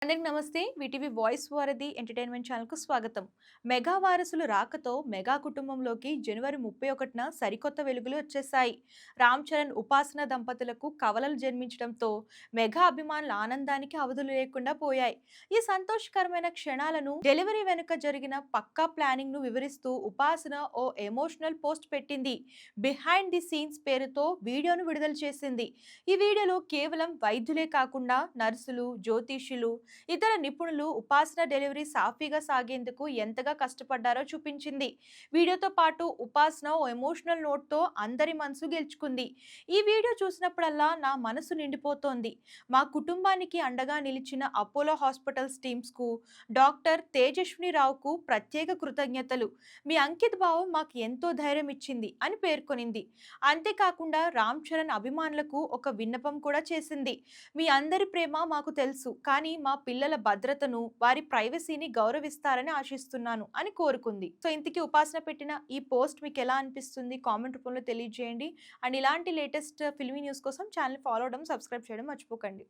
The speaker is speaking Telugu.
అందరికి నమస్తే. వీటీవీ వాయిస్ వారధి ఎంటర్టైన్మెంట్ ఛానల్‌కు స్వాగతం. మెగా వారసులు రాకతో మెగా కుటుంబంలోకి జనవరి 31న సరికొత్త వెలుగులు వచ్చేశాయి. రామ్ చరణ్, ఉపాసన దంపతులకు కవలలు జన్మించడంతో మెగా అభిమానుల ఆనందానికి అవధులు లేకుండా పోయాయి. ఈ సంతోషకరమైన క్షణాలను డెలివరీ వెనుక జరిగిన పక్కా ప్లానింగ్‌ను వివరిస్తూ ఉపాసన ఓ ఎమోషనల్ పోస్ట్ పెట్టింది. బిహైండ్ ది సీన్స్ పేరుతో వీడియోను విడుదల చేసింది. ఈ వీడియోలో కేవలం వైద్యులే కాకుండా నర్సులు, జ్యోతిష్యులు, ఇతర నిపుణులు ఉపాసన డెలివరీ సాఫీగా సాగేందుకు ఎంతగా కష్టపడ్డారో చూపించింది. వీడియోతో పాటు ఉపాసన ఓ ఎమోషనల్ నోట్తో అందరి మనసు గెలుచుకుంది. ఈ వీడియో చూసినప్పుడల్లా నా మనసు నిండిపోతోంది. మా కుటుంబానికి అండగా నిలిచిన అపోలో హాస్పిటల్స్ టీమ్స్కు, డాక్టర్ తేజస్విని రావుకు ప్రత్యేక కృతజ్ఞతలు. మీ అంకిత భావం మాకు ఎంతో ధైర్యం ఇచ్చింది అని పేర్కొనింది. అంతేకాకుండా రామ్ చరణ్ అభిమానులకు ఒక విన్నపం కూడా చేసింది. మీ అందరి ప్రేమ మాకు తెలుసు, కానీ మా పిల్లల భద్రతను, వారి ప్రైవసీని గౌరవిస్తారని ఆశిస్తున్నాను అని కోరుకుంది. సో ఇంతకీ ఉపాసన పెట్టిన ఈ పోస్ట్ మీకు ఎలా అనిపిస్తుంది? కామెంట్ రూపంలో తెలియజేయండి. అండ్ ఇలాంటి లేటెస్ట్ ఫిల్మీ న్యూస్ కోసం ఛానల్ ఫాలో అవడం, సబ్స్క్రైబ్ చేయడం మర్చిపోకండి.